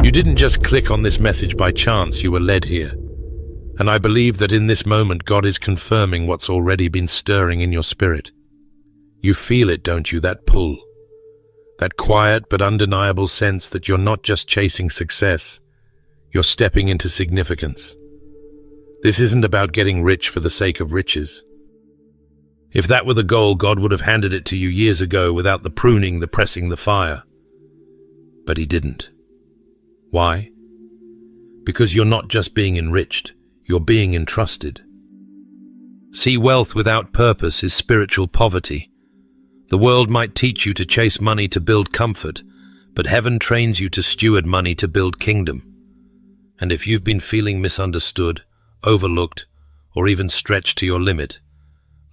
You didn't just click on this message by chance, you were led here. And I believe that in this moment God is confirming what's already been stirring in your spirit. You feel it, don't you, that pull? That quiet but undeniable sense that you're not just chasing success, you're stepping into significance. This isn't about getting rich for the sake of riches. If that were the goal, God would have handed it to you years ago without the pruning, the pressing, the fire. But He didn't. Why? Because you're not just being enriched, you're being entrusted. See, wealth without purpose is spiritual poverty. The world might teach you to chase money to build comfort, but heaven trains you to steward money to build kingdom. And if you've been feeling misunderstood, overlooked, or even stretched to your limit,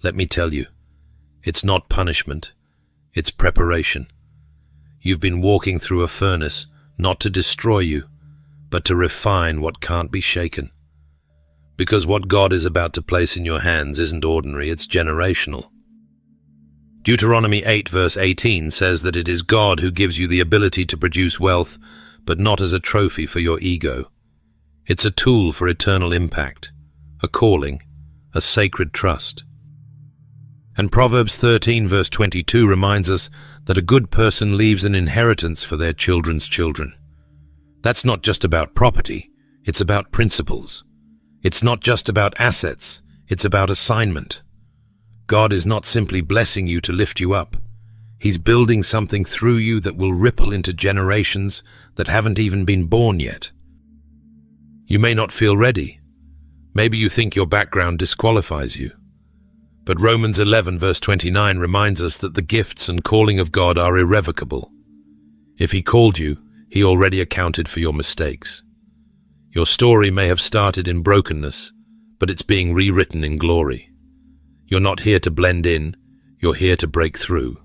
let me tell you, it's not punishment, it's preparation. You've been walking through a furnace, not to destroy you, but to refine what can't be shaken. Because what God is about to place in your hands isn't ordinary, it's generational. Deuteronomy 8 verse 18 says that it is God who gives you the ability to produce wealth, but not as a trophy for your ego. It's a tool for eternal impact, a calling, a sacred trust. And Proverbs 13 verse 22 reminds us that a good person leaves an inheritance for their children's children. That's not just about property, it's about principles. It's not just about assets, it's about assignment. God is not simply blessing you to lift you up. He's building something through you that will ripple into generations that haven't even been born yet. You may not feel ready. Maybe you think your background disqualifies you. But Romans 11 verse 29 reminds us that the gifts and calling of God are irrevocable. If He called you, He already accounted for your mistakes. Your story may have started in brokenness, but it's being rewritten in glory. You're not here to blend in, you're here to break through.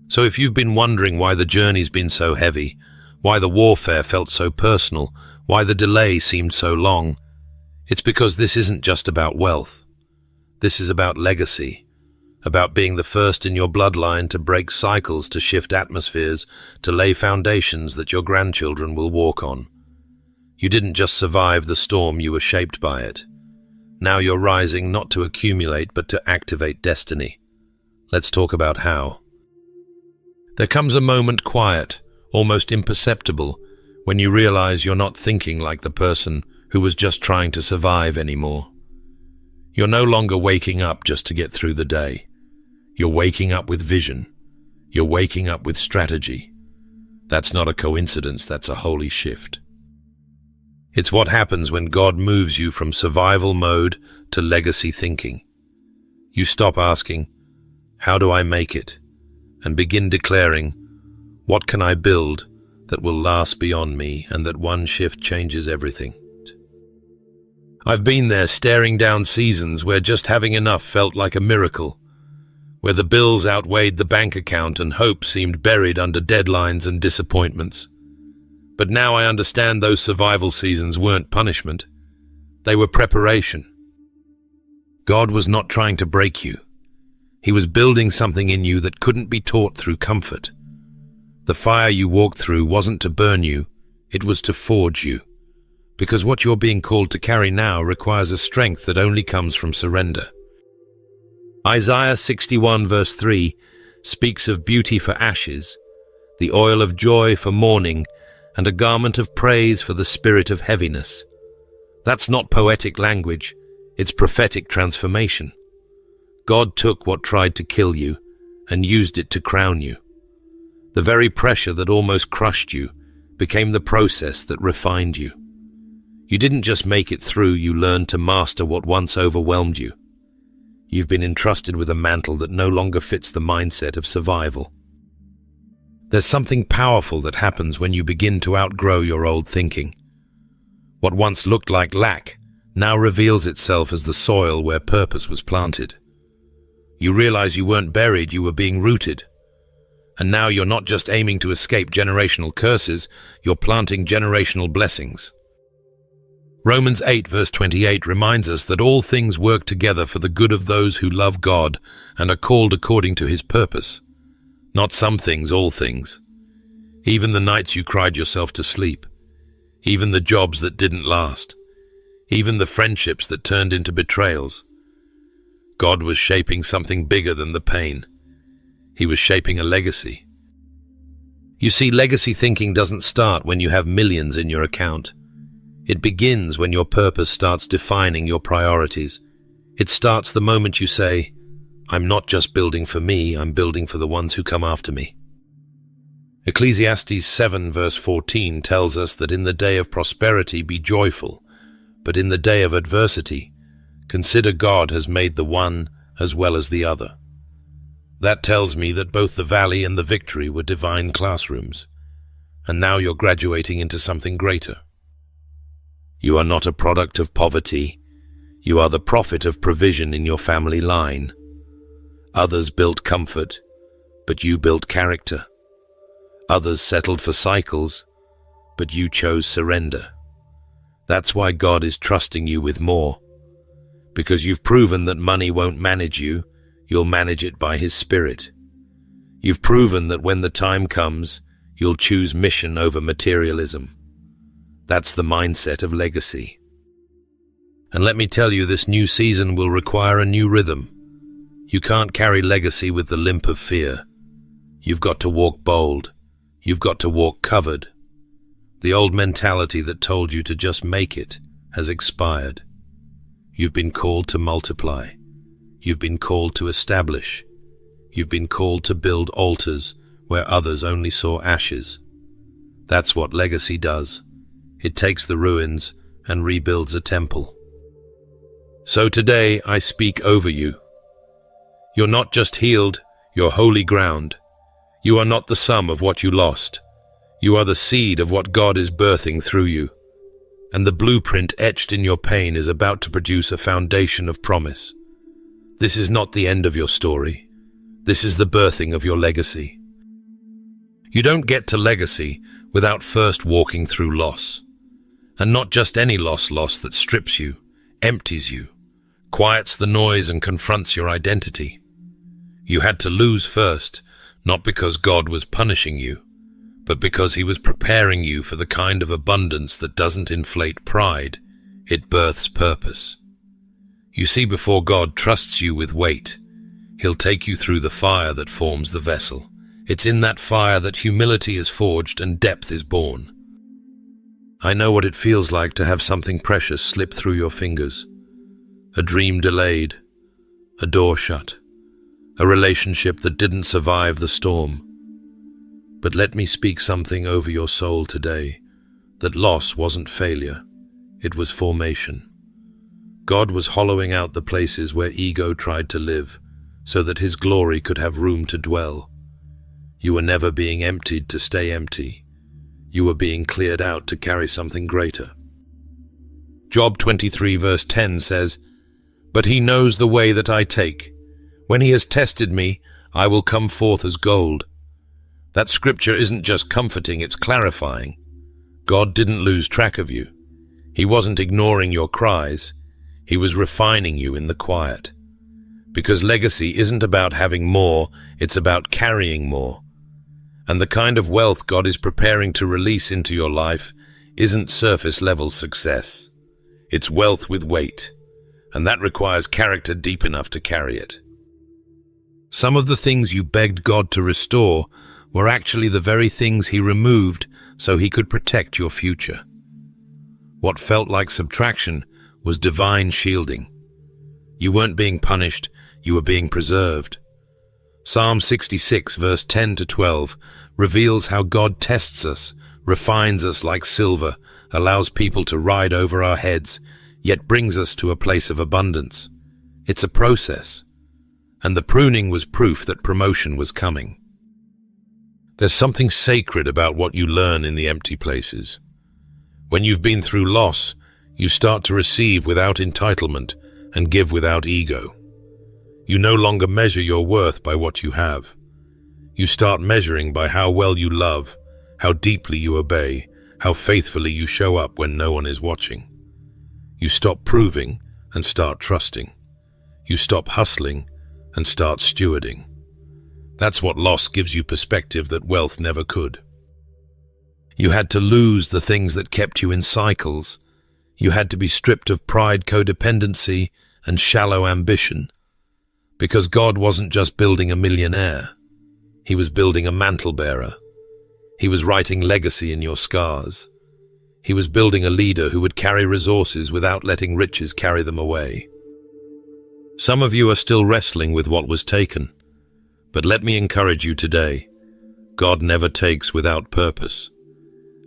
So if you've been wondering why the journey's been so heavy, why the warfare felt so personal, why the delay seemed so long, it's because this isn't just about wealth. This is about legacy, about being the first in your bloodline to break cycles, to shift atmospheres, to lay foundations that your grandchildren will walk on. You didn't just survive the storm, you were shaped by it. Now you're rising not to accumulate, but to activate destiny. Let's talk about how. There comes a moment quiet, almost imperceptible, when you realize you're not thinking like the person who was just trying to survive anymore. You're no longer waking up just to get through the day. You're waking up with vision. You're waking up with strategy. That's not a coincidence, that's a holy shift. It's what happens when God moves you from survival mode to legacy thinking. You stop asking, how do I make it? And begin declaring, what can I build that will last beyond me, and that one shift changes everything? I've been there, staring down seasons where just having enough felt like a miracle, where the bills outweighed the bank account and hope seemed buried under deadlines and disappointments. But now I understand those survival seasons weren't punishment. They were preparation. God was not trying to break you. He was building something in you that couldn't be taught through comfort. The fire you walked through wasn't to burn you, it was to forge you. Because what you're being called to carry now requires a strength that only comes from surrender. Isaiah 61 verse 3 speaks of beauty for ashes, the oil of joy for mourning, and a garment of praise for the spirit of heaviness. That's not poetic language, it's prophetic transformation. God took what tried to kill you and used it to crown you. The very pressure that almost crushed you became the process that refined you. You didn't just make it through, you learned to master what once overwhelmed you. You've been entrusted with a mantle that no longer fits the mindset of survival. There's something powerful that happens when you begin to outgrow your old thinking. What once looked like lack now reveals itself as the soil where purpose was planted. You realize you weren't buried, you were being rooted. And now you're not just aiming to escape generational curses, you're planting generational blessings. Romans 8 verse 28 reminds us that all things work together for the good of those who love God and are called according to His purpose. Not some things, all things. Even the nights you cried yourself to sleep. Even the jobs that didn't last. Even the friendships that turned into betrayals. God was shaping something bigger than the pain. He was shaping a legacy. You see, legacy thinking doesn't start when you have millions in your account. It begins when your purpose starts defining your priorities. It starts the moment you say, I'm not just building for me, I'm building for the ones who come after me. Ecclesiastes 7 verse 14 tells us that in the day of prosperity be joyful, but in the day of adversity, consider God has made the one as well as the other. That tells me that both the valley and the victory were divine classrooms, and now you're graduating into something greater. You are not a product of poverty. You are the prophet of provision in your family line. Others built comfort, but you built character. Others settled for cycles, but you chose surrender. That's why God is trusting you with more. Because you've proven that money won't manage you, you'll manage it by His Spirit. You've proven that when the time comes, you'll choose mission over materialism. That's the mindset of legacy. And let me tell you, this new season will require a new rhythm. You can't carry legacy with the limp of fear. You've got to walk bold. You've got to walk covered. The old mentality that told you to just make it has expired. You've been called to multiply. You've been called to establish. You've been called to build altars where others only saw ashes. That's what legacy does. It takes the ruins and rebuilds a temple. So today I speak over you. You're not just healed, you're holy ground. You are not the sum of what you lost. You are the seed of what God is birthing through you. And the blueprint etched in your pain is about to produce a foundation of promise. This is not the end of your story. This is the birthing of your legacy. You don't get to legacy without first walking through loss. And not just any loss that strips you, empties you, quiets the noise and confronts your identity. You had to lose first, not because God was punishing you, but because He was preparing you for the kind of abundance that doesn't inflate pride, it births purpose. You see, before God trusts you with weight, He'll take you through the fire that forms the vessel. It's in that fire that humility is forged and depth is born. I know what it feels like to have something precious slip through your fingers. A dream delayed, a door shut, a relationship that didn't survive the storm. But let me speak something over your soul today, that loss wasn't failure, it was formation. God was hollowing out the places where ego tried to live, so that His glory could have room to dwell. You were never being emptied to stay empty. You were being cleared out to carry something greater. Job 23 verse 10 says, But He knows the way that I take. When He has tested me, I will come forth as gold. That scripture isn't just comforting, it's clarifying. God didn't lose track of you. He wasn't ignoring your cries. He was refining you in the quiet. Because legacy isn't about having more, it's about carrying more. And the kind of wealth God is preparing to release into your life isn't surface-level success. It's wealth with weight, and that requires character deep enough to carry it. Some of the things you begged God to restore were actually the very things He removed so He could protect your future. What felt like subtraction was divine shielding. You weren't being punished, you were being preserved. Psalm 66 verse 10 to 12 reveals how God tests us, refines us like silver, allows people to ride over our heads, yet brings us to a place of abundance. It's a process, and the pruning was proof that promotion was coming. There's something sacred about what you learn in the empty places. When you've been through loss, you start to receive without entitlement and give without ego. You no longer measure your worth by what you have. You start measuring by how well you love, how deeply you obey, how faithfully you show up when no one is watching. You stop proving and start trusting. You stop hustling and start stewarding. That's what loss gives you perspective that wealth never could. You had to lose the things that kept you in cycles. You had to be stripped of pride, codependency, and shallow ambition. Because God wasn't just building a millionaire. He was building a mantle-bearer. He was writing legacy in your scars. He was building a leader who would carry resources without letting riches carry them away. Some of you are still wrestling with what was taken. But let me encourage you today. God never takes without purpose.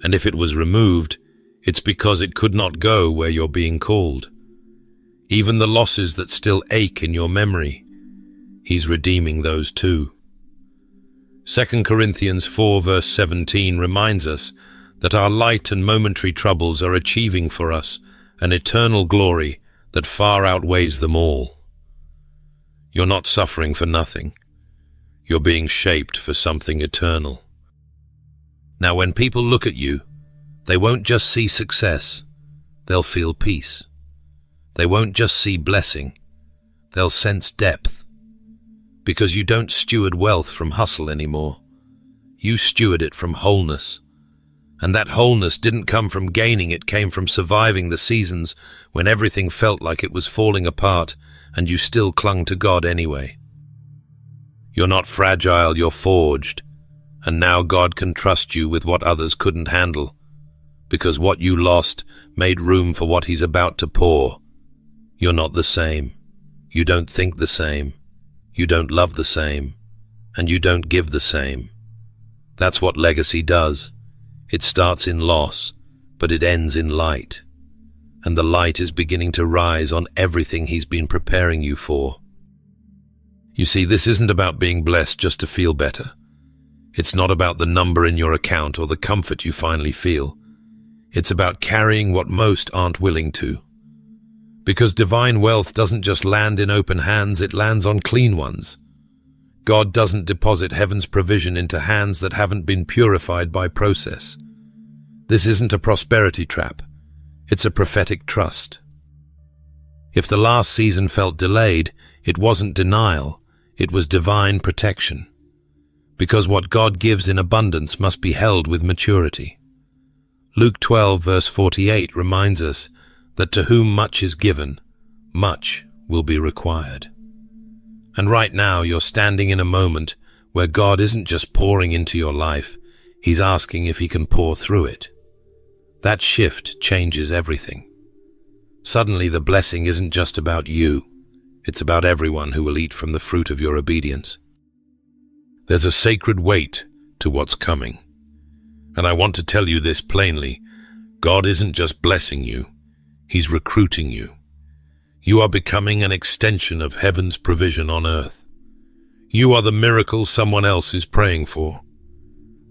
And if it was removed, it's because it could not go where you're being called. Even the losses that still ache in your memory, He's redeeming those too. 2 Corinthians 4 verse 17 reminds us that our light and momentary troubles are achieving for us an eternal glory that far outweighs them all. You're not suffering for nothing. You're being shaped for something eternal. Now, when people look at you, they won't just see success, they'll feel peace. They won't just see blessing, they'll sense depth. Because you don't steward wealth from hustle anymore. You steward it from wholeness. And that wholeness didn't come from gaining, it came from surviving the seasons when everything felt like it was falling apart and you still clung to God anyway. You're not fragile, you're forged. And now God can trust you with what others couldn't handle. Because what you lost made room for what He's about to pour. You're not the same. You don't think the same. You don't love the same. And you don't give the same. That's what legacy does. It starts in loss, but it ends in light. And the light is beginning to rise on everything He's been preparing you for. You see, this isn't about being blessed just to feel better. It's not about the number in your account or the comfort you finally feel. It's about carrying what most aren't willing to. Because divine wealth doesn't just land in open hands, it lands on clean ones. God doesn't deposit heaven's provision into hands that haven't been purified by process. This isn't a prosperity trap. It's a prophetic trust. If the last season felt delayed, it wasn't denial, it was divine protection. Because what God gives in abundance must be held with maturity. Luke 12 verse 48 reminds us that to whom much is given, much will be required. And right now you're standing in a moment where God isn't just pouring into your life, He's asking if He can pour through it. That shift changes everything. Suddenly the blessing isn't just about you, it's about everyone who will eat from the fruit of your obedience. There's a sacred weight to what's coming. And I want to tell you this plainly. God isn't just blessing you, He's recruiting you. You are becoming an extension of heaven's provision on earth. You are the miracle someone else is praying for.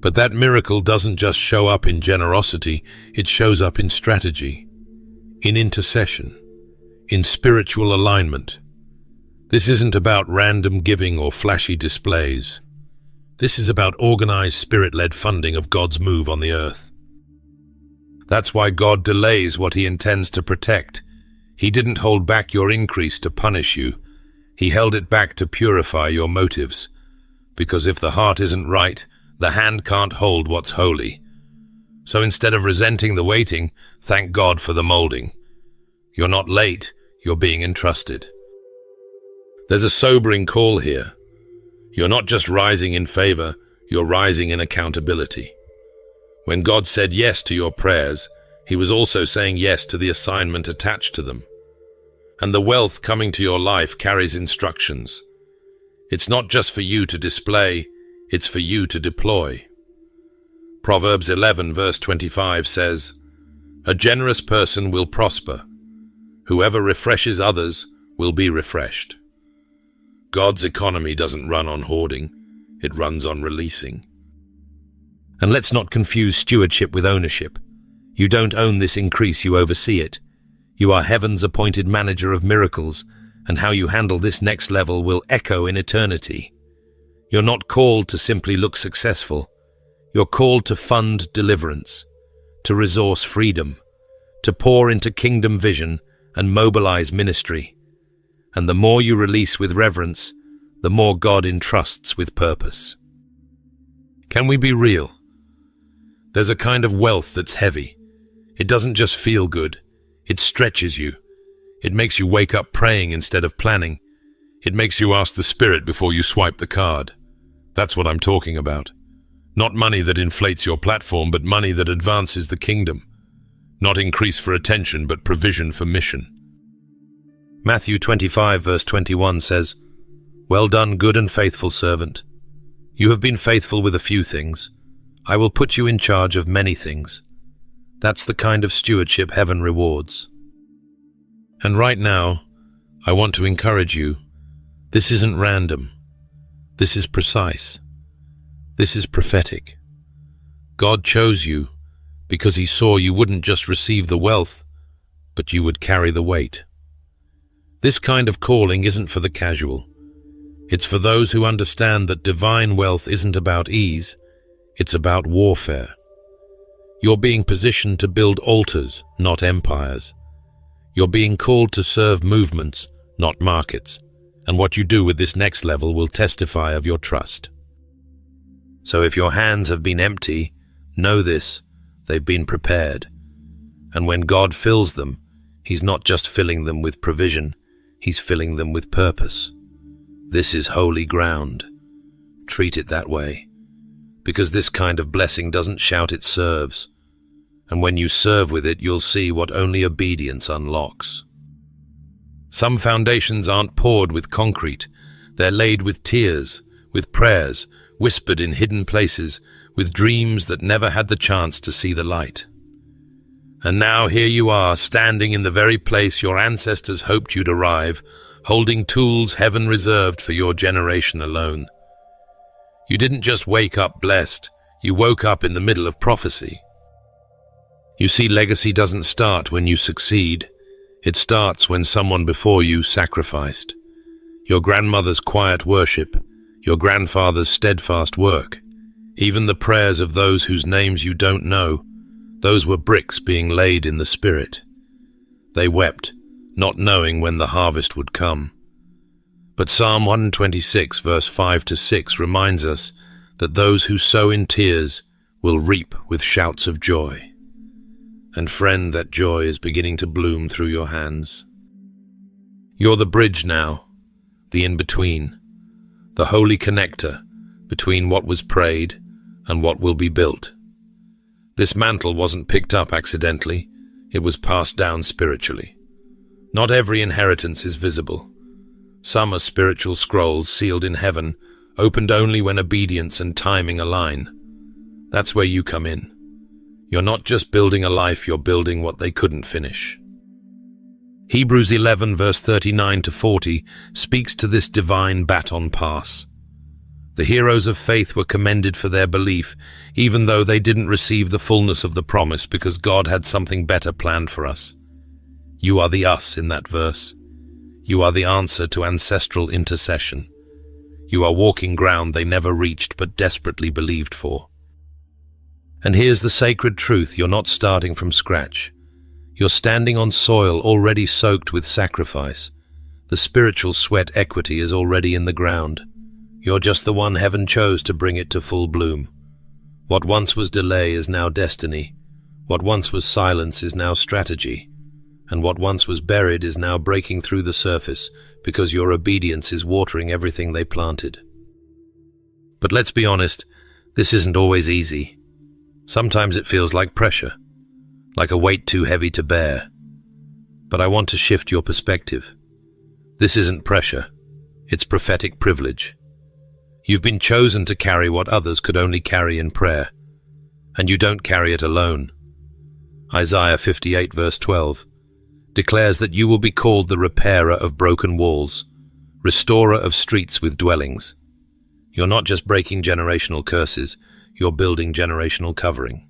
But that miracle doesn't just show up in generosity, it shows up in strategy, in intercession, in spiritual alignment. This isn't about random giving or flashy displays. This is about organized, spirit-led funding of God's move on the earth. That's why God delays what He intends to protect. He didn't hold back your increase to punish you. He held it back to purify your motives. Because if the heart isn't right, the hand can't hold what's holy. So instead of resenting the waiting, thank God for the molding. You're not late, you're being entrusted. There's a sobering call here. You're not just rising in favor, you're rising in accountability. When God said yes to your prayers, He was also saying yes to the assignment attached to them. And the wealth coming to your life carries instructions. It's not just for you to display, it's for you to deploy. Proverbs 11 verse 25 says, "A generous person will prosper. Whoever refreshes others will be refreshed." God's economy doesn't run on hoarding, it runs on releasing. And let's not confuse stewardship with ownership. You don't own this increase, you oversee it. You are heaven's appointed manager of miracles, and how you handle this next level will echo in eternity. You're not called to simply look successful. You're called to fund deliverance, to resource freedom, to pour into kingdom vision and mobilize ministry. And the more you release with reverence, the more God entrusts with purpose. Can we be real? There's a kind of wealth that's heavy. It doesn't just feel good. It stretches you. It makes you wake up praying instead of planning. It makes you ask the Spirit before you swipe the card. That's what I'm talking about. Not money that inflates your platform, but money that advances the kingdom. Not increase for attention, but provision for mission. Matthew 25 verse 21 says, "Well done, good and faithful servant. You have been faithful with a few things. I will put you in charge of many things." That's the kind of stewardship heaven rewards. And right now, I want to encourage you. This isn't random. This is precise. This is prophetic. God chose you because he saw you wouldn't just receive the wealth, but you would carry the weight. This kind of calling isn't for the casual. It's for those who understand that divine wealth isn't about ease, it's about warfare. You're being positioned to build altars, not empires. You're being called to serve movements, not markets. And what you do with this next level will testify of your trust. So if your hands have been empty, know this, they've been prepared. And when God fills them, he's not just filling them with provision, he's filling them with purpose. This is holy ground. Treat it that way. Because this kind of blessing doesn't shout, it serves. And when you serve with it, you'll see what only obedience unlocks. Some foundations aren't poured with concrete. They're laid with tears, with prayers, whispered in hidden places, with dreams that never had the chance to see the light. And now here you are, standing in the very place your ancestors hoped you'd arrive, holding tools heaven reserved for your generation alone. You didn't just wake up blessed, you woke up in the middle of prophecy. You see, legacy doesn't start when you succeed. It starts when someone before you sacrificed. Your grandmother's quiet worship, your grandfather's steadfast work, even the prayers of those whose names you don't know, those were bricks being laid in the Spirit. They wept, not knowing when the harvest would come. But Psalm 126 verse 5-6 reminds us that those who sow in tears will reap with shouts of joy. And friend, that joy is beginning to bloom through your hands. You're the bridge now, the in-between, the holy connector between what was prayed and what will be built. This mantle wasn't picked up accidentally, it was passed down spiritually. Not every inheritance is visible. Some are spiritual scrolls sealed in heaven, opened only when obedience and timing align. That's where you come in. You're not just building a life, you're building what they couldn't finish. Hebrews 11 verse 39-40 speaks to this divine baton pass. The heroes of faith were commended for their belief, even though they didn't receive the fullness of the promise because God had something better planned for us. You are the us in that verse. You are the answer to ancestral intercession. You are walking ground they never reached but desperately believed for. And here's the sacred truth, you're not starting from scratch. You're standing on soil already soaked with sacrifice. The spiritual sweat equity is already in the ground. You're just the one heaven chose to bring it to full bloom. What once was delay is now destiny. What once was silence is now strategy. And what once was buried is now breaking through the surface because your obedience is watering everything they planted. But let's be honest, this isn't always easy. Sometimes it feels like pressure, like a weight too heavy to bear. But I want to shift your perspective. This isn't pressure, it's prophetic privilege. You've been chosen to carry what others could only carry in prayer, and you don't carry it alone. Isaiah 58 verse 12 declares that you will be called the repairer of broken walls, restorer of streets with dwellings. You're not just breaking generational curses, you're building generational covering.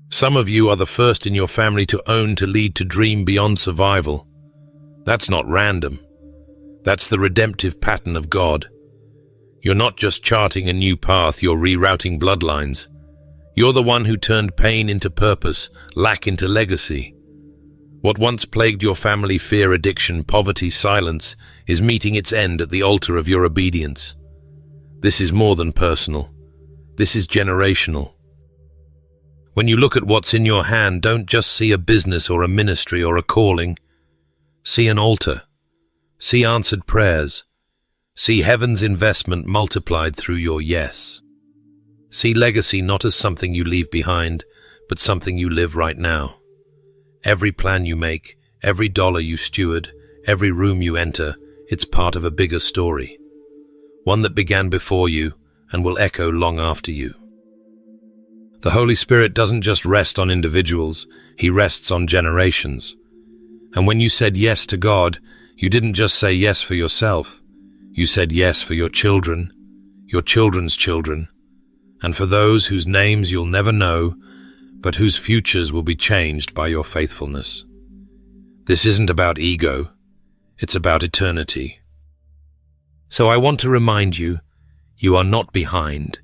Some of you are the first in your family to own, to lead, to dream beyond survival. That's not random. That's the redemptive pattern of God. You're not just charting a new path, you're rerouting bloodlines. You're the one who turned pain into purpose, lack into legacy. What once plagued your family, fear, addiction, poverty, silence, is meeting its end at the altar of your obedience. This is more than personal. This is generational. When you look at what's in your hand, don't just see a business or a ministry or a calling. See an altar. See answered prayers. See heaven's investment multiplied through your yes. See legacy not as something you leave behind, but something you live right now. Every plan you make, every dollar you steward, every room you enter, it's part of a bigger story. One that began before you and will echo long after you. The Holy Spirit doesn't just rest on individuals, He rests on generations. And when you said yes to God, you didn't just say yes for yourself. You said yes for your children, your children's children, and for those whose names you'll never know, but whose futures will be changed by your faithfulness. This isn't about ego, it's about eternity. So I want to remind you, you are not behind.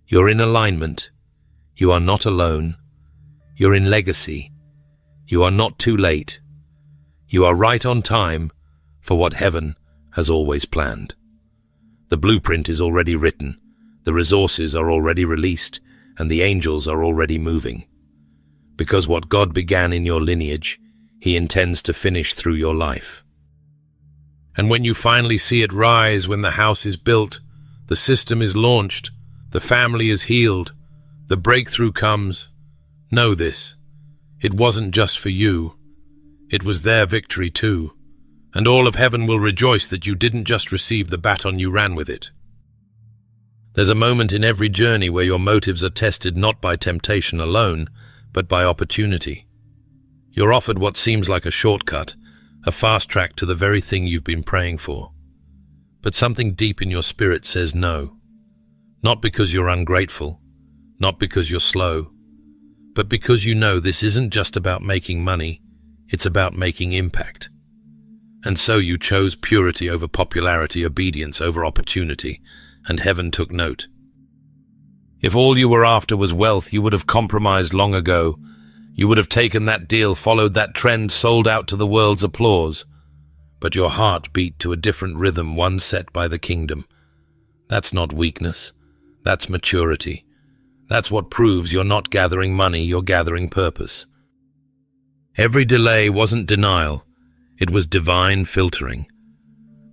You're in alignment. You are not alone. You're in legacy. You are not too late. You are right on time for what heaven has always planned. The blueprint is already written, the resources are already released, and the angels are already moving. Because what God began in your lineage, He intends to finish through your life. And when you finally see it rise, when the house is built, the system is launched, the family is healed, the breakthrough comes, know this: it wasn't just for you, it was their victory too. And all of heaven will rejoice that you didn't just receive the baton, you ran with it. There's a moment in every journey where your motives are tested not by temptation alone, but by opportunity. You're offered what seems like a shortcut, a fast track to the very thing you've been praying for. But something deep in your spirit says no. Not because you're ungrateful, not because you're slow, but because you know this isn't just about making money, it's about making impact. And so you chose purity over popularity, obedience over opportunity, and heaven took note. If all you were after was wealth, you would have compromised long ago. You would have taken that deal, followed that trend, sold out to the world's applause. But your heart beat to a different rhythm, one set by the kingdom. That's not weakness. That's maturity. That's what proves you're not gathering money, you're gathering purpose. Every delay wasn't denial. It was divine filtering.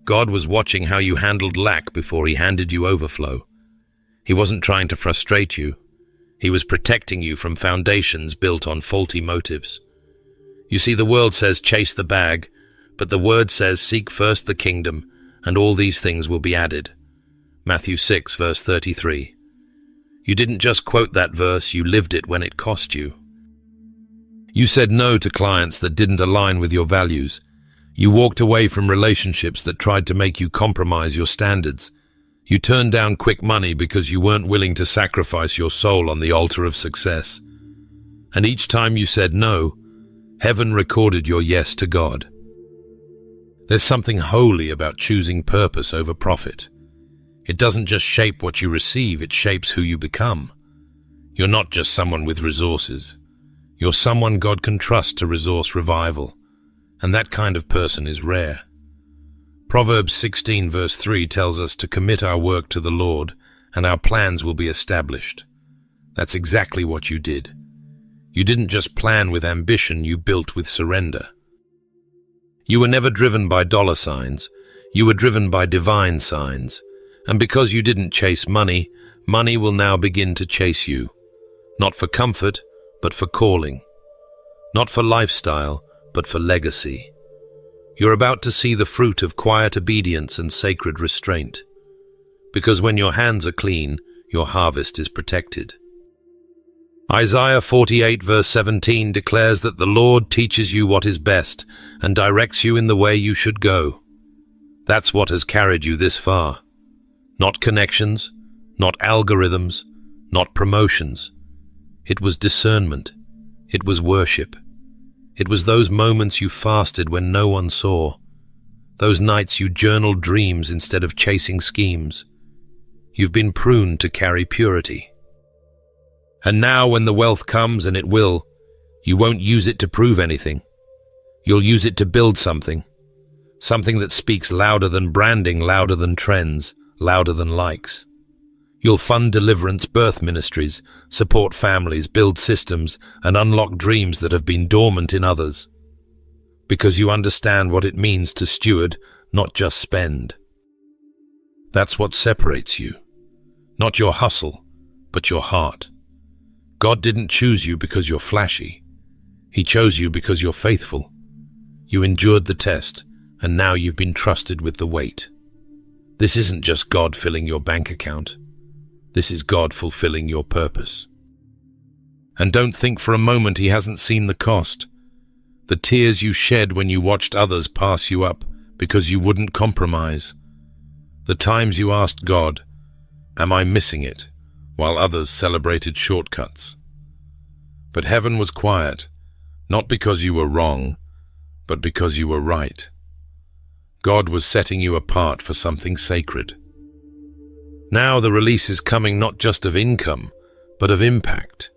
God was watching how you handled lack before He handed you overflow. He wasn't trying to frustrate you. He was protecting you from foundations built on faulty motives. You see, the world says chase the bag, but the word says seek first the kingdom, and all these things will be added. Matthew 6, verse 33. You didn't just quote that verse, you lived it when it cost you. You said no to clients that didn't align with your values. You walked away from relationships that tried to make you compromise your standards. You turned down quick money because you weren't willing to sacrifice your soul on the altar of success. And each time you said no, heaven recorded your yes to God. There's something holy about choosing purpose over profit. It doesn't just shape what you receive, it shapes who you become. You're not just someone with resources. You're someone God can trust to resource revival. And that kind of person is rare. Proverbs 16 verse 3 tells us to commit our work to the Lord, and our plans will be established. That's exactly what you did. You didn't just plan with ambition, you built with surrender. You were never driven by dollar signs, you were driven by divine signs. And because you didn't chase money, money will now begin to chase you. Not for comfort, but for calling. Not for lifestyle, but for legacy. You're about to see the fruit of quiet obedience and sacred restraint. Because when your hands are clean, your harvest is protected. Isaiah 48 verse 17 declares that the Lord teaches you what is best and directs you in the way you should go. That's what has carried you this far. Not connections, not algorithms, not promotions. It was discernment. It was worship. It was those moments you fasted when no one saw. Those nights you journaled dreams instead of chasing schemes. You've been pruned to carry purity. And now when the wealth comes, and it will, you won't use it to prove anything. You'll use it to build something. Something that speaks louder than branding, louder than trends, louder than likes. You'll fund deliverance, birth ministries, support families, build systems, and unlock dreams that have been dormant in others. Because you understand what it means to steward, not just spend. That's what separates you. Not your hustle, but your heart. God didn't choose you because you're flashy. He chose you because you're faithful. You endured the test, and now you've been trusted with the weight. This isn't just God filling your bank account. This is God fulfilling your purpose. And don't think for a moment He hasn't seen the cost. The tears you shed when you watched others pass you up because you wouldn't compromise. The times you asked God, "Am I missing it?" while others celebrated shortcuts. But heaven was quiet, not because you were wrong, but because you were right. God was setting you apart for something sacred. Now the release is coming not just of income, but of impact.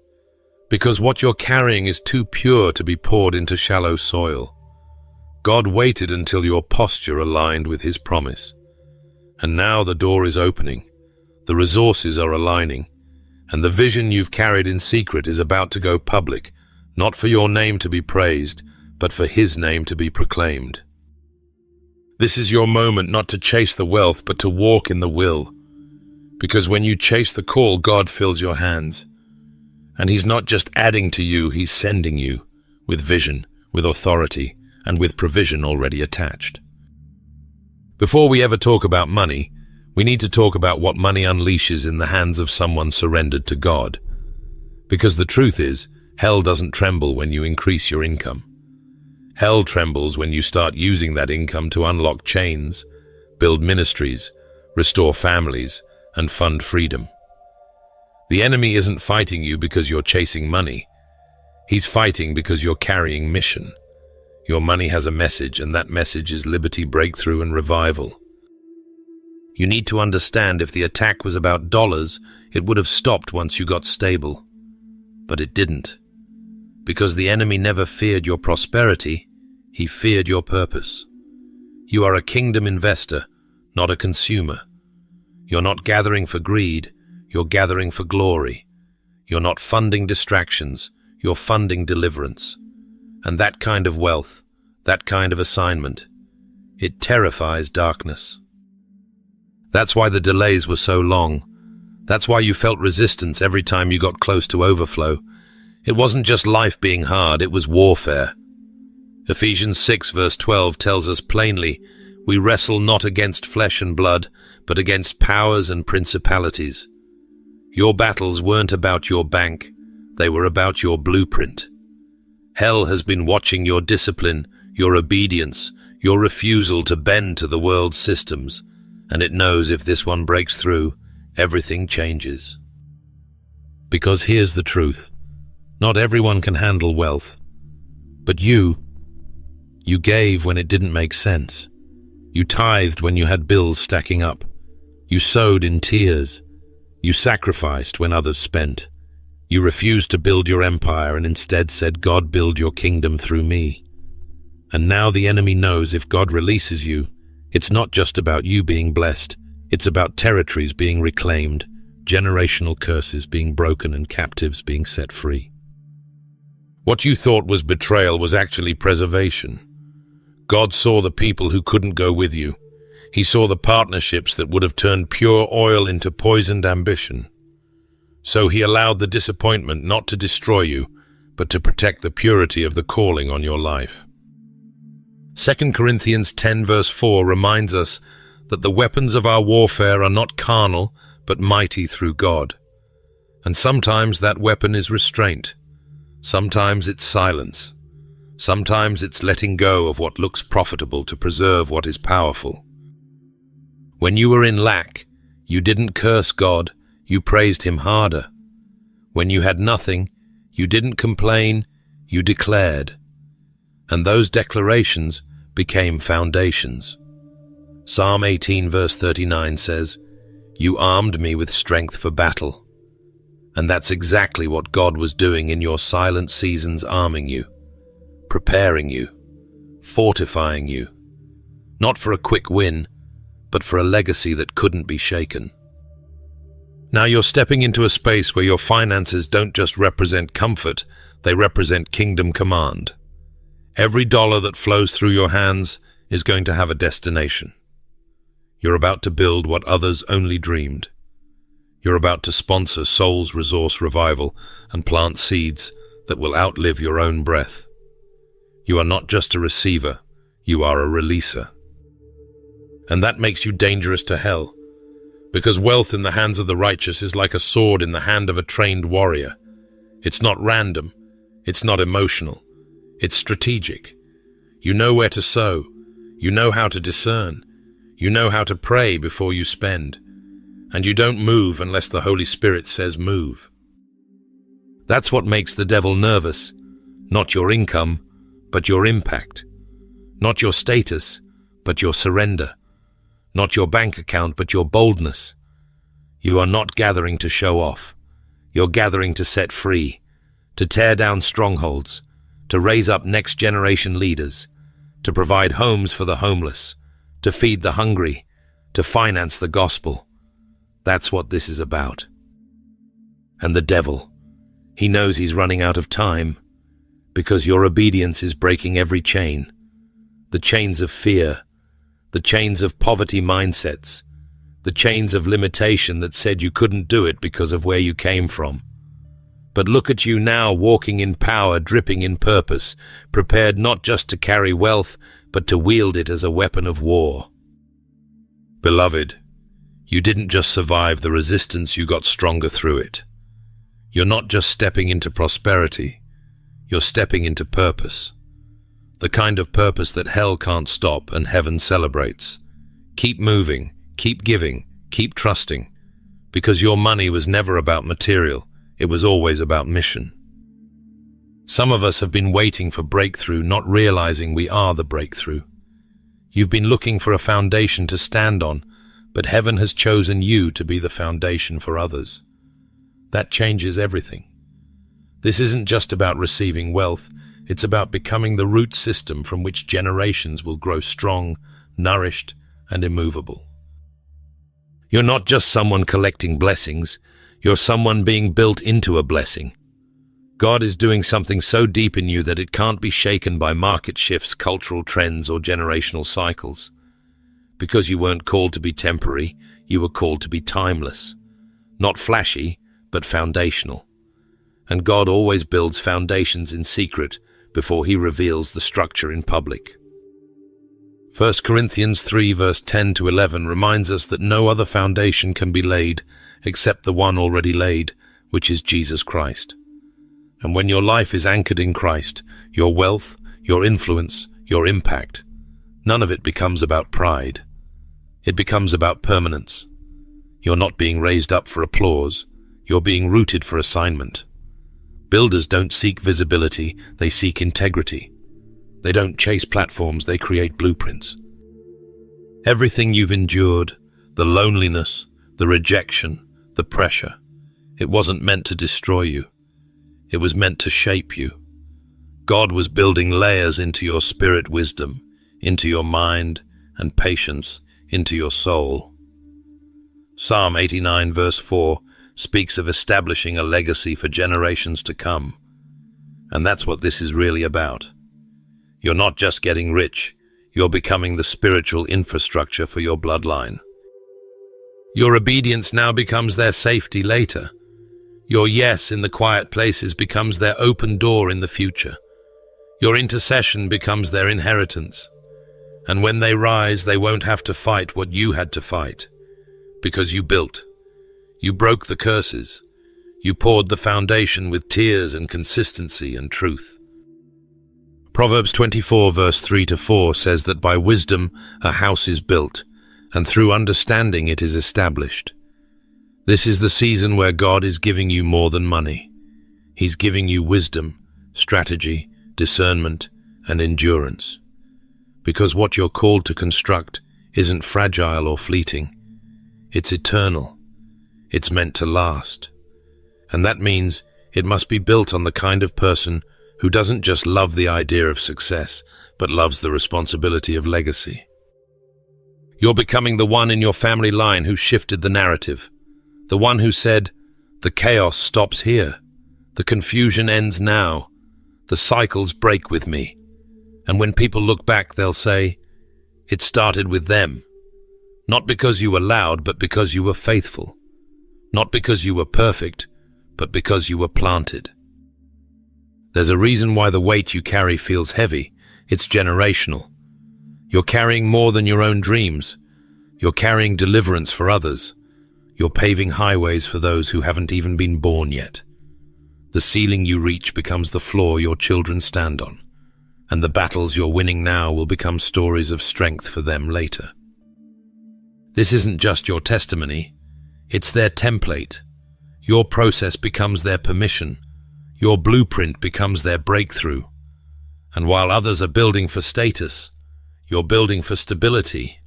Because what you're carrying is too pure to be poured into shallow soil. God waited until your posture aligned with His promise. And now the door is opening, the resources are aligning, and the vision you've carried in secret is about to go public, not for your name to be praised, but for His name to be proclaimed. This is your moment not to chase the wealth, but to walk in the will. Because when you chase the call, God fills your hands. And He's not just adding to you, He's sending you, with vision, with authority, and with provision already attached. Before we ever talk about money, we need to talk about what money unleashes in the hands of someone surrendered to God. Because the truth is, hell doesn't tremble when you increase your income. Hell trembles when you start using that income to unlock chains, build ministries, restore families, and fund freedom. The enemy isn't fighting you because you're chasing money. He's fighting because you're carrying mission. Your money has a message, and that message is liberty, breakthrough, and revival. You need to understand, if the attack was about dollars, it would have stopped once you got stable. But it didn't. Because the enemy never feared your prosperity, he feared your purpose. You are a kingdom investor, not a consumer. You're not gathering for greed, you're gathering for glory. You're not funding distractions, you're funding deliverance. And that kind of wealth, that kind of assignment, it terrifies darkness. That's why the delays were so long. That's why you felt resistance every time you got close to overflow. It wasn't just life being hard, it was warfare. Ephesians 6 verse 12 tells us plainly, we wrestle not against flesh and blood, but against powers and principalities. Your battles weren't about your bank, they were about your blueprint. Hell has been watching your discipline, your obedience, your refusal to bend to the world's systems, and it knows if this one breaks through, everything changes. Because here's the truth. Not everyone can handle wealth. But you gave when it didn't make sense. You tithed when you had bills stacking up. You sowed in tears. You sacrificed when others spent. You refused to build your empire and instead said, God, build your kingdom through me. And now the enemy knows if God releases you, it's not just about you being blessed. It's about territories being reclaimed, generational curses being broken, and captives being set free. What you thought was betrayal was actually preservation. God saw the people who couldn't go with you. He saw the partnerships that would have turned pure oil into poisoned ambition. So he allowed the disappointment not to destroy you, but to protect the purity of the calling on your life. 2 Corinthians 10 verse 4 reminds us that the weapons of our warfare are not carnal, but mighty through God. And sometimes that weapon is restraint. Sometimes it's silence. Sometimes it's letting go of what looks profitable to preserve what is powerful. When you were in lack, you didn't curse God, you praised Him harder. When you had nothing, you didn't complain, you declared. And those declarations became foundations. Psalm 18 verse 39 says, You armed me with strength for battle. And that's exactly what God was doing in your silent seasons, arming you, preparing you, fortifying you, not for a quick win, but for a legacy that couldn't be shaken. Now you're stepping into a space where your finances don't just represent comfort, they represent kingdom command. Every dollar that flows through your hands is going to have a destination. You're about to build what others only dreamed. You're about to sponsor Soul's Resource Revival and plant seeds that will outlive your own breath. You are not just a receiver, you are a releaser. And that makes you dangerous to hell, because wealth in the hands of the righteous is like a sword in the hand of a trained warrior. It's not random, it's not emotional, it's strategic. You know where to sow, you know how to discern, you know how to pray before you spend, and you don't move unless the Holy Spirit says move. That's what makes the devil nervous, not your income, but your impact. Not your status, but your surrender. Not your bank account, but your boldness. You are not gathering to show off. You're gathering to set free, to tear down strongholds, to raise up next-generation leaders, to provide homes for the homeless, to feed the hungry, to finance the gospel. That's what this is about. And the devil, he knows he's running out of time, because your obedience is breaking every chain. The chains of fear, the chains of poverty mindsets, the chains of limitation that said you couldn't do it because of where you came from. But look at you now, walking in power, dripping in purpose, prepared not just to carry wealth, but to wield it as a weapon of war. Beloved, you didn't just survive the resistance, you got stronger through it. You're not just stepping into prosperity, you're stepping into purpose. The kind of purpose that hell can't stop and heaven celebrates. Keep moving, keep giving, keep trusting, because your money was never about material, it was always about mission. Some of us have been waiting for breakthrough, not realizing we are the breakthrough. You've been looking for a foundation to stand on, but heaven has chosen you to be the foundation for others. That changes everything. This isn't just about receiving wealth, it's about becoming the root system from which generations will grow strong, nourished, and immovable. You're not just someone collecting blessings, you're someone being built into a blessing. God is doing something so deep in you that it can't be shaken by market shifts, cultural trends, or generational cycles. Because you weren't called to be temporary, you were called to be timeless. Not flashy, but foundational. And God always builds foundations in secret before he reveals the structure in public. 1 Corinthians 3 verse 10 to 11 reminds us that no other foundation can be laid except the one already laid, which is Jesus Christ. And when your life is anchored in Christ, your wealth, your influence, your impact, none of it becomes about pride. It becomes about permanence. You're not being raised up for applause, you're being rooted for assignment. Builders don't seek visibility, they seek integrity. They don't chase platforms, they create blueprints. Everything you've endured, the loneliness, the rejection, the pressure, it wasn't meant to destroy you. It was meant to shape you. God was building layers into your spirit wisdom, into your mind and patience, into your soul. Psalm 89 verse 4 speaks of establishing a legacy for generations to come. And that's what this is really about. You're not just getting rich, you're becoming the spiritual infrastructure for your bloodline. Your obedience now becomes their safety later. Your yes in the quiet places becomes their open door in the future. Your intercession becomes their inheritance. And when they rise, they won't have to fight what you had to fight. Because you built. You broke the curses. You poured the foundation with tears and consistency and truth. Proverbs 24 verse 3 to 4 says that by wisdom a house is built, and through understanding it is established. This is the season where God is giving you more than money. He's giving you wisdom, strategy, discernment, and endurance. Because what you're called to construct isn't fragile or fleeting. It's eternal. It's meant to last. And that means it must be built on the kind of person who doesn't just love the idea of success, but loves the responsibility of legacy. You're becoming the one in your family line who shifted the narrative. The one who said, "The chaos stops here. The confusion ends now. The cycles break with me." And when people look back, they'll say, "It started with them." Not because you were loud, but because you were faithful. Not because you were perfect, but because you were planted. There's a reason why the weight you carry feels heavy. It's generational. You're carrying more than your own dreams. You're carrying deliverance for others. You're paving highways for those who haven't even been born yet. The ceiling you reach becomes the floor your children stand on, and the battles you're winning now will become stories of strength for them later. This isn't just your testimony, it's their template. Your process becomes their permission. Your blueprint becomes their breakthrough. And while others are building for status, you're building for stability.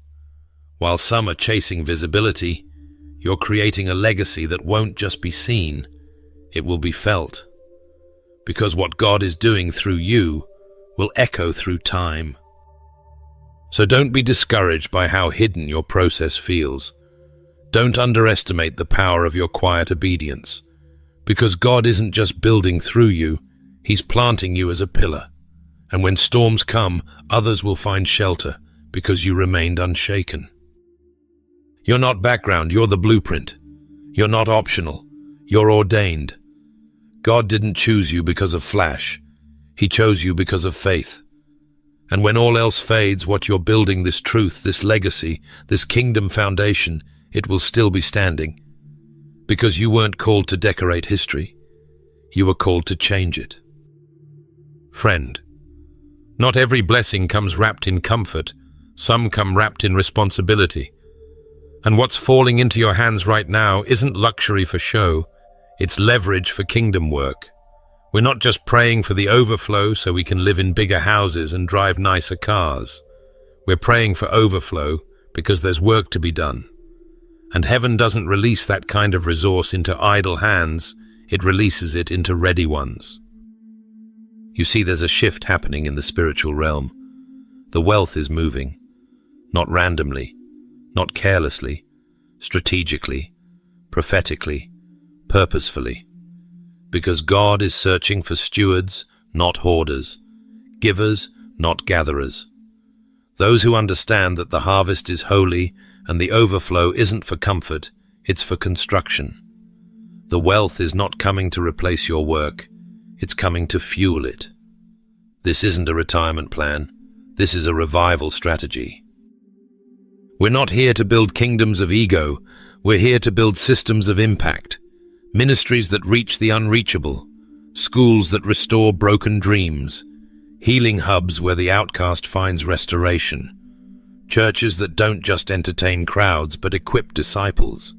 While some are chasing visibility, you're creating a legacy that won't just be seen, it will be felt. Because what God is doing through you will echo through time. So don't be discouraged by how hidden your process feels. Don't underestimate the power of your quiet obedience. Because God isn't just building through you, He's planting you as a pillar. And when storms come, others will find shelter because you remained unshaken. You're not background, you're the blueprint. You're not optional, you're ordained. God didn't choose you because of flash. He chose you because of faith. And when all else fades, what you're building, this truth, this legacy, this kingdom foundation, it will still be standing. Because you weren't called to decorate history. You were called to change it. Friend, not every blessing comes wrapped in comfort. Some come wrapped in responsibility. And what's falling into your hands right now isn't luxury for show. It's leverage for kingdom work. We're not just praying for the overflow so we can live in bigger houses and drive nicer cars. We're praying for overflow because there's work to be done. And heaven doesn't release that kind of resource into idle hands, it releases it into ready ones. You see, there's a shift happening in the spiritual realm. The wealth is moving, not randomly, not carelessly, strategically, prophetically, purposefully. Because God is searching for stewards, not hoarders, givers, not gatherers. Those who understand that the harvest is holy and the overflow isn't for comfort, it's for construction. The wealth is not coming to replace your work, it's coming to fuel it. This isn't a retirement plan, this is a revival strategy. We're not here to build kingdoms of ego, we're here to build systems of impact. Ministries that reach the unreachable, schools that restore broken dreams, healing hubs where the outcast finds restoration, churches that don't just entertain crowds but equip disciples.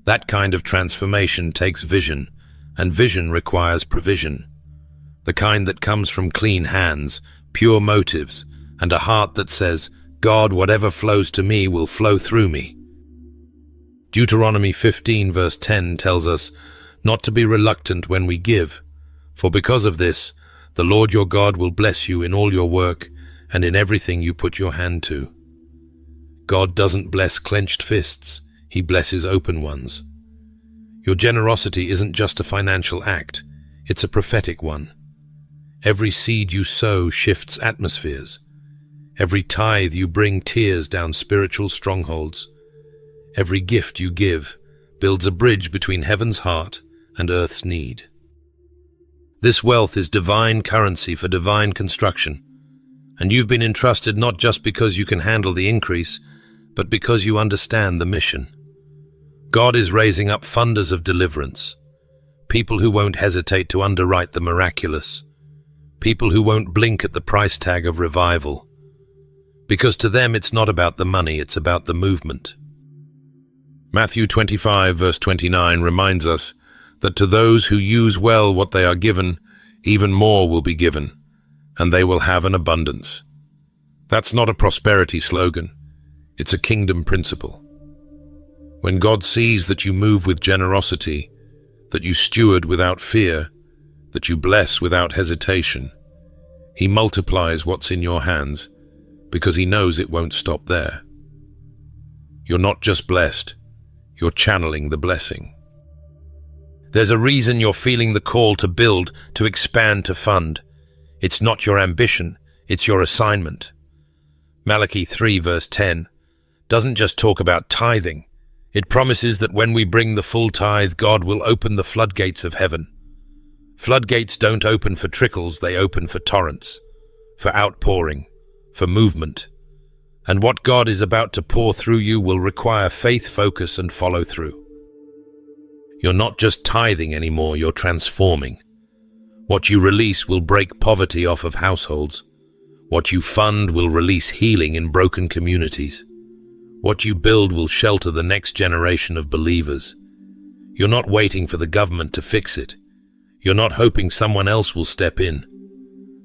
That kind of transformation takes vision, and vision requires provision. The kind that comes from clean hands, pure motives, and a heart that says, "God, whatever flows to me will flow through me." Deuteronomy 15 verse 10 tells us not to be reluctant when we give, for because of this, the Lord your God will bless you in all your work and in everything you put your hand to. God doesn't bless clenched fists, He blesses open ones. Your generosity isn't just a financial act, it's a prophetic one. Every seed you sow shifts atmospheres. Every tithe you bring tears down spiritual strongholds. Every gift you give builds a bridge between heaven's heart and earth's need. This wealth is divine currency for divine construction, and you've been entrusted not just because you can handle the increase, but because you understand the mission. God is raising up funders of deliverance, people who won't hesitate to underwrite the miraculous, people who won't blink at the price tag of revival, because to them it's not about the money, it's about the movement. Matthew 25 verse 29 reminds us that to those who use well what they are given, even more will be given, and they will have an abundance. That's not a prosperity slogan, it's a kingdom principle. When God sees that you move with generosity, that you steward without fear, that you bless without hesitation, He multiplies what's in your hands because He knows it won't stop there. You're not just blessed, you're channeling the blessing. There's a reason you're feeling the call to build, to expand, to fund. It's not your ambition, it's your assignment. Malachi 3 verse 10 doesn't just talk about tithing. It promises that when we bring the full tithe, God will open the floodgates of heaven. Floodgates don't open for trickles, they open for torrents, for outpouring, for movement. And what God is about to pour through you will require faith, focus, and follow through. You're not just tithing anymore, you're transforming. What you release will break poverty off of households. What you fund will release healing in broken communities. What you build will shelter the next generation of believers. You're not waiting for the government to fix it. You're not hoping someone else will step in.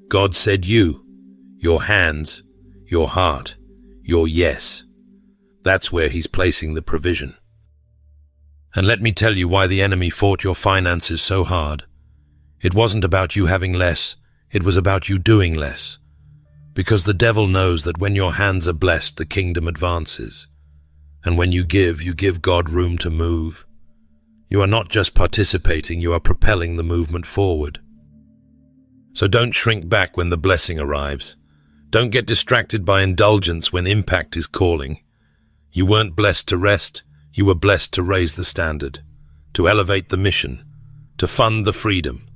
God said you, your hands, your heart, your yes. That's where He's placing the provision. And let me tell you why the enemy fought your finances so hard. It wasn't about you having less, it was about you doing less. Because the devil knows that when your hands are blessed, the kingdom advances. And when you give God room to move. You are not just participating, you are propelling the movement forward. So don't shrink back when the blessing arrives. Don't get distracted by indulgence when impact is calling. You weren't blessed to rest, you were blessed to raise the standard, to elevate the mission, to fund the freedom.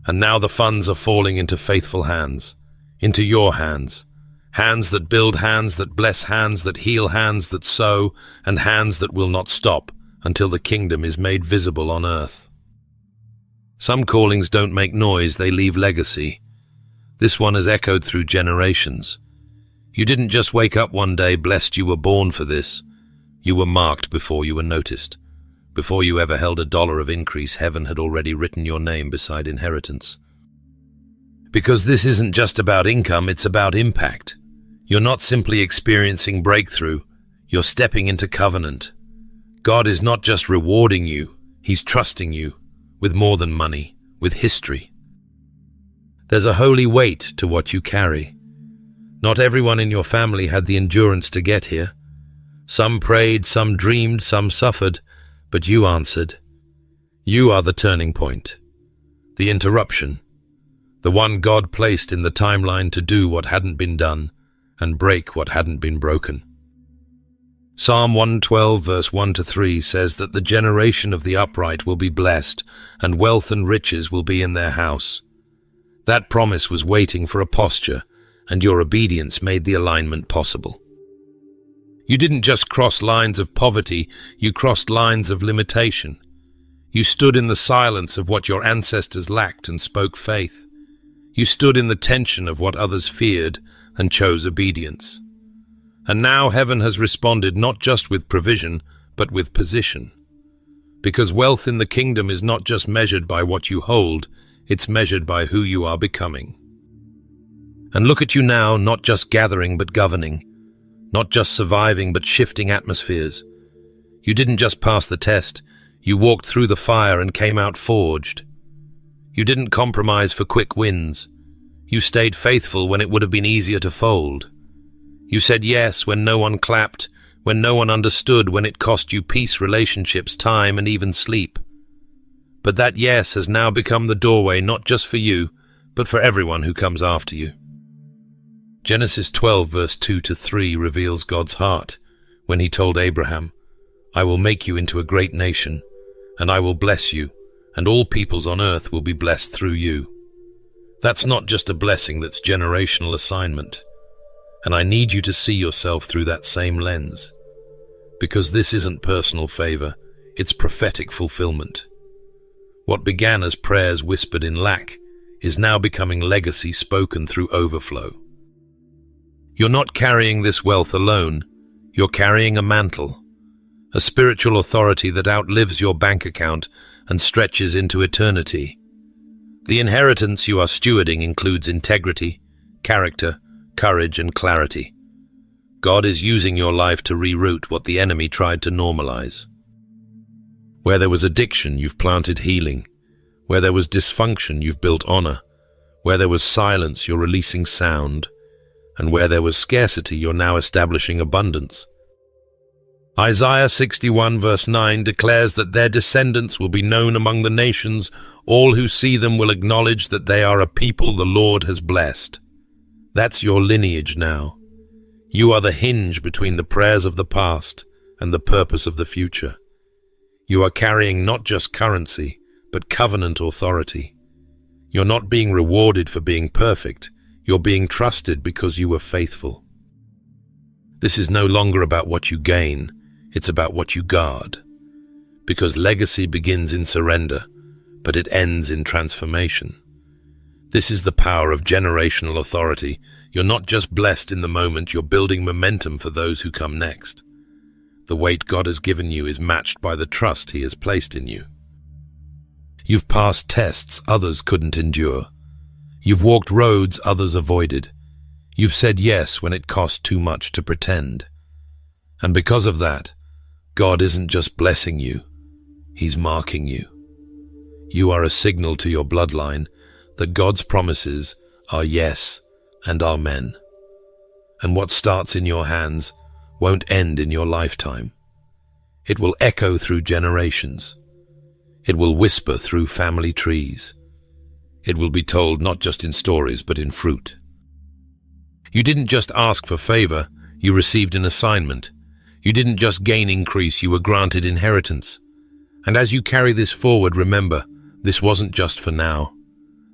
And now the funds are falling into faithful hands, into your hands. Hands that build, hands that bless, hands that heal, hands that sow, and hands that will not stop until the kingdom is made visible on earth. Some callings don't make noise, they leave legacy. This one has echoed through generations. You didn't just wake up one day blessed, you were born for this. You were marked before you were noticed. Before you ever held $1 of increase, heaven had already written your name beside inheritance. Because this isn't just about income, it's about impact. You're not simply experiencing breakthrough, you're stepping into covenant. God is not just rewarding you, He's trusting you with more than money, with history. There's a holy weight to what you carry. Not everyone in your family had the endurance to get here. Some prayed, some dreamed, some suffered, but you answered. You are the turning point, the interruption, the one God placed in the timeline to do what hadn't been done and break what hadn't been broken. Psalm 112 verse 1-3 says that the generation of the upright will be blessed, and wealth and riches will be in their house. That promise was waiting for a posture, and your obedience made the alignment possible. You didn't just cross lines of poverty, you crossed lines of limitation. You stood in the silence of what your ancestors lacked and spoke faith. You stood in the tension of what others feared and chose obedience. And now heaven has responded not just with provision, but with position. Because wealth in the kingdom is not just measured by what you hold, it's measured by who you are becoming. And look at you now, not just gathering but governing, not just surviving but shifting atmospheres. You didn't just pass the test, you walked through the fire and came out forged. You didn't compromise for quick wins. You stayed faithful when it would have been easier to fold. You said yes when no one clapped, when no one understood, when it cost you peace, relationships, time, and even sleep. But that yes has now become the doorway not just for you, but for everyone who comes after you. Genesis 12 verse 2-3 reveals God's heart when He told Abraham, "I will make you into a great nation, and I will bless you, and all peoples on earth will be blessed through you." That's not just a blessing, that's generational assignment. And I need you to see yourself through that same lens. Because this isn't personal favor, it's prophetic fulfillment. What began as prayers whispered in lack is now becoming legacy spoken through overflow. You're not carrying this wealth alone, you're carrying a mantle, a spiritual authority that outlives your bank account and stretches into eternity. The inheritance you are stewarding includes integrity, character, courage, and clarity. God is using your life to reroute what the enemy tried to normalize. Where there was addiction, you've planted healing. Where there was dysfunction, you've built honor. Where there was silence, you're releasing sound. And where there was scarcity, you're now establishing abundance. Isaiah 61 verse 9 declares that their descendants will be known among the nations. All who see them will acknowledge that they are a people the Lord has blessed. That's your lineage now. You are the hinge between the prayers of the past and the purpose of the future. You are carrying not just currency, but covenant authority. You're not being rewarded for being perfect. You're being trusted because you were faithful. This is no longer about what you gain. It's about what you guard. Because legacy begins in surrender, but it ends in transformation. This is the power of generational authority. You're not just blessed in the moment, you're building momentum for those who come next. The weight God has given you is matched by the trust He has placed in you. You've passed tests others couldn't endure. You've walked roads others avoided. You've said yes when it cost too much to pretend. And because of that, God isn't just blessing you, He's marking you. You are a signal to your bloodline that God's promises are yes and amen. And what starts in your hands won't end in your lifetime. It will echo through generations. It will whisper through family trees. It will be told not just in stories, but in fruit. You didn't just ask for favor, you received an assignment. You didn't just gain increase, you were granted inheritance. And as you carry this forward, remember, this wasn't just for now.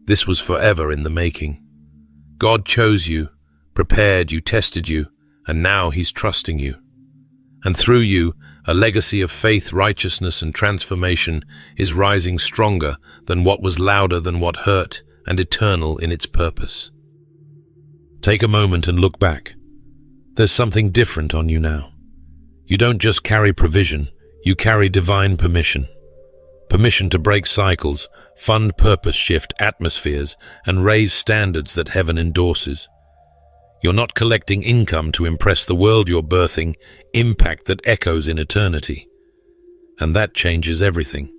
This was forever in the making. God chose you, prepared you, tested you, and now He's trusting you. And through you, a legacy of faith, righteousness, and transformation is rising stronger than what was, louder than what hurt, and eternal in its purpose. Take a moment and look back. There's something different on you now. You don't just carry provision, you carry divine permission. Permission to break cycles, fund purpose shift atmospheres, and raise standards that heaven endorses. You're not collecting income to impress the world you're birthing, impact that echoes in eternity. And that changes everything.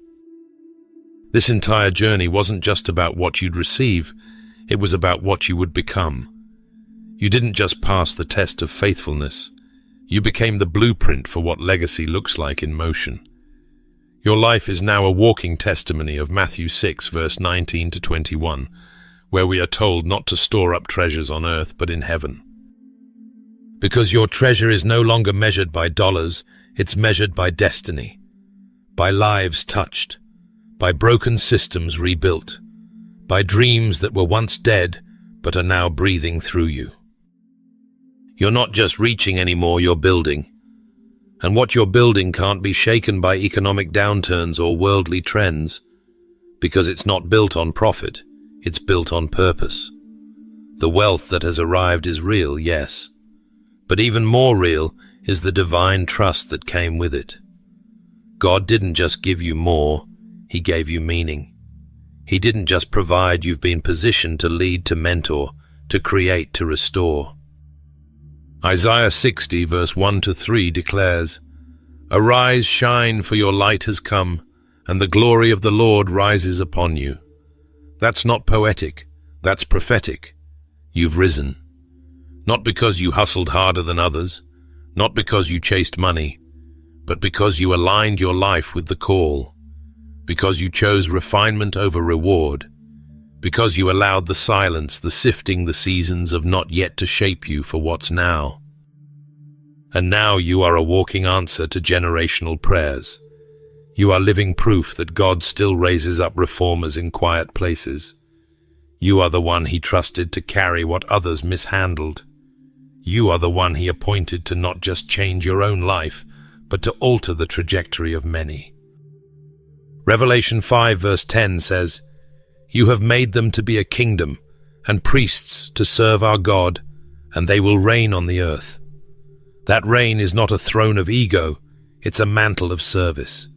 This entire journey wasn't just about what you'd receive, it was about what you would become. You didn't just pass the test of faithfulness, you became the blueprint for what legacy looks like in motion. Your life is now a walking testimony of Matthew 6, verse 19 to 21, where we are told not to store up treasures on earth but in heaven. Because your treasure is no longer measured by dollars, it's measured by destiny, by lives touched, by broken systems rebuilt, by dreams that were once dead but are now breathing through you. You're not just reaching anymore, you're building. And what you're building can't be shaken by economic downturns or worldly trends, because it's not built on profit, it's built on purpose. The wealth that has arrived is real, yes, but even more real is the divine trust that came with it. God didn't just give you more, He gave you meaning. He didn't just provide, you've been positioned to lead, to mentor, to create, to restore. Isaiah 60 verse 1 to 3 declares, "Arise, shine, for your light has come, and the glory of the Lord rises upon you." That's not poetic, that's prophetic. You've risen. Not because you hustled harder than others, not because you chased money, but because you aligned your life with the call, because you chose refinement over reward, because you allowed the silence, the sifting, the seasons of not yet to shape you for what's now. And now you are a walking answer to generational prayers. You are living proof that God still raises up reformers in quiet places. You are the one He trusted to carry what others mishandled. You are the one He appointed to not just change your own life, but to alter the trajectory of many. Revelation 5 verse 10 says, "You have made them to be a kingdom and priests to serve our God, and they will reign on the earth." That reign is not a throne of ego, it's a mantle of service.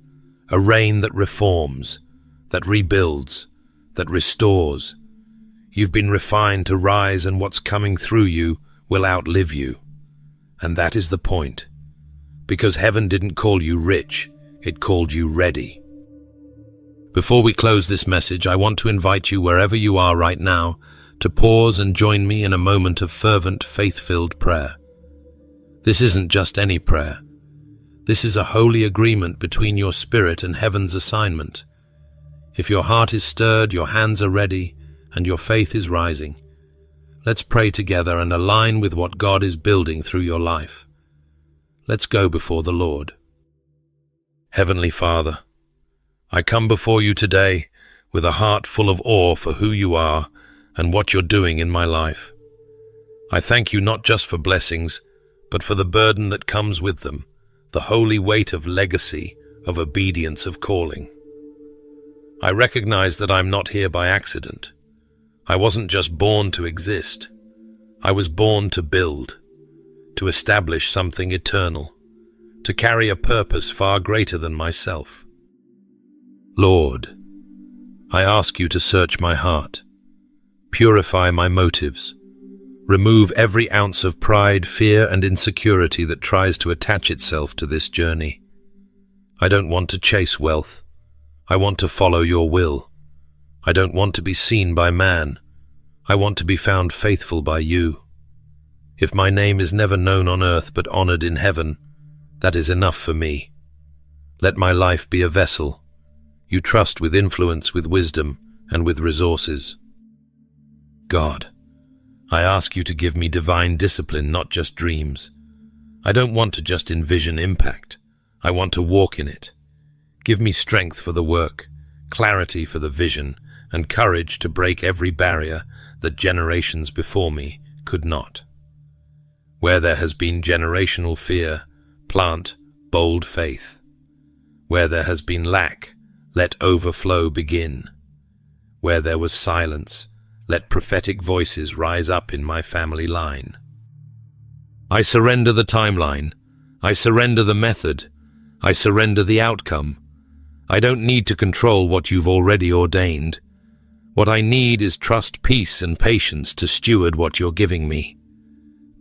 A reign that reforms, that rebuilds, that restores. You've been refined to rise, and what's coming through you will outlive you. And that is the point. Because heaven didn't call you rich, it called you ready. Before we close this message, I want to invite you, wherever you are right now, to pause and join me in a moment of fervent, faith-filled prayer. This isn't just any prayer. This is a holy agreement between your spirit and heaven's assignment. If your heart is stirred, your hands are ready, and your faith is rising, let's pray together and align with what God is building through your life. Let's go before the Lord. Heavenly Father, I come before you today with a heart full of awe for who you are and what you're doing in my life. I thank you not just for blessings, but for the burden that comes with them, the holy weight of legacy, of obedience, of calling. I recognize that I'm not here by accident. I wasn't just born to exist. I was born to build, to establish something eternal, to carry a purpose far greater than myself. Lord, I ask you to search my heart, purify my motives, remove every ounce of pride, fear, and insecurity that tries to attach itself to this journey. I don't want to chase wealth. I want to follow your will. I don't want to be seen by man. I want to be found faithful by you. If my name is never known on earth but honored in heaven, that is enough for me. Let my life be a vessel you trust with influence, with wisdom, and with resources. God, I ask you to give me divine discipline, not just dreams. I don't want to just envision impact. I want to walk in it. Give me strength for the work, clarity for the vision, and courage to break every barrier that generations before me could not. Where there has been generational fear, plant bold faith. Where there has been lack, let overflow begin. Where there was silence, let prophetic voices rise up in my family line. I surrender the timeline. I surrender the method. I surrender the outcome. I don't need to control what you've already ordained. What I need is trust, peace, and patience to steward what you're giving me.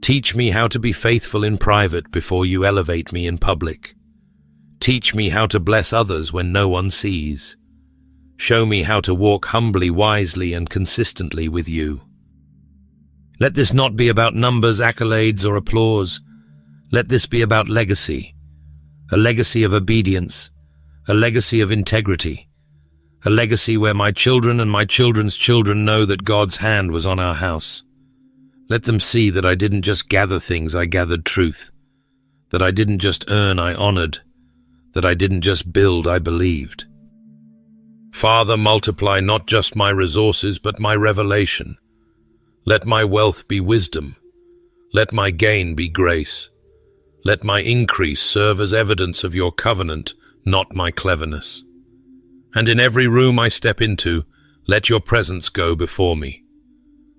Teach me how to be faithful in private before you elevate me in public. Teach me how to bless others when no one sees. Show me how to walk humbly, wisely, and consistently with you. Let this not be about numbers, accolades, or applause. Let this be about legacy. A legacy of obedience. A legacy of integrity. A legacy where my children and my children's children know that God's hand was on our house. Let them see that I didn't just gather things, I gathered truth. That I didn't just earn, I honored. That I didn't just build, I believed. Father, multiply not just my resources, but my revelation. Let my wealth be wisdom. Let my gain be grace. Let my increase serve as evidence of your covenant, not my cleverness. And in every room I step into, let your presence go before me.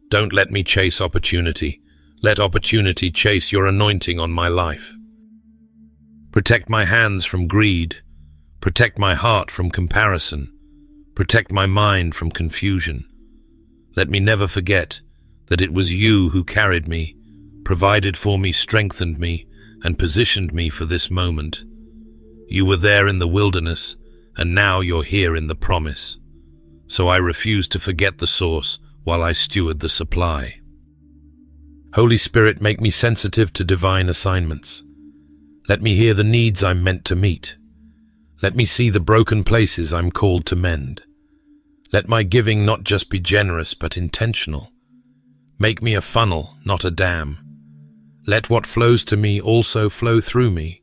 Don't let me chase opportunity. Let opportunity chase your anointing on my life. Protect my hands from greed. Protect my heart from comparison. Protect my mind from confusion. Let me never forget that it was you who carried me, provided for me, strengthened me, and positioned me for this moment. You were there in the wilderness, and now you're here in the promise. So I refuse to forget the source while I steward the supply. Holy Spirit, make me sensitive to divine assignments. Let me hear the needs I'm meant to meet. Let me see the broken places I'm called to mend. Let my giving not just be generous, but intentional. Make me a funnel, not a dam. Let what flows to me also flow through me.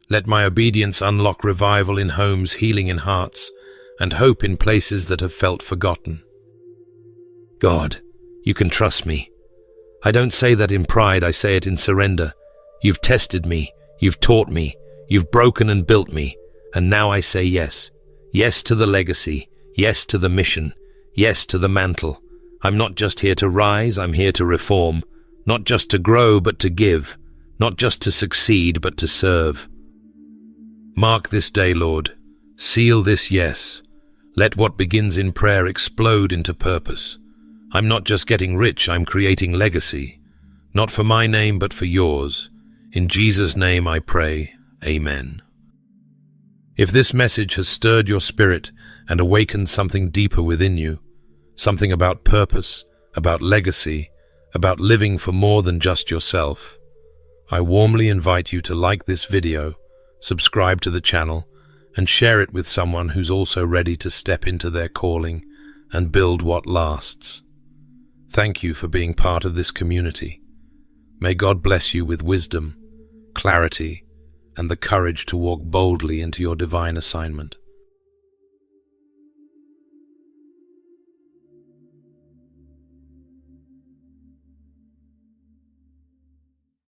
Let my obedience unlock revival in homes, healing in hearts, and hope in places that have felt forgotten. God, you can trust me. I don't say that in pride, I say it in surrender. You've tested me, you've taught me, you've broken and built me, and now I say yes. Yes to the legacy, yes to the mission, yes to the mantle. I'm not just here to rise, I'm here to reform. Not just to grow, but to give. Not just to succeed, but to serve. Mark this day, Lord. Seal this yes. Let what begins in prayer explode into purpose. I'm not just getting rich, I'm creating legacy. Not for my name, but for yours. In Jesus' name I pray. Amen. If this message has stirred your spirit and awakened something deeper within you, something about purpose, about legacy, about living for more than just yourself, I warmly invite you to like this video, subscribe to the channel, and share it with someone who's also ready to step into their calling and build what lasts. Thank you for being part of this community. May God bless you with wisdom, clarity, and the courage to walk boldly into your divine assignment.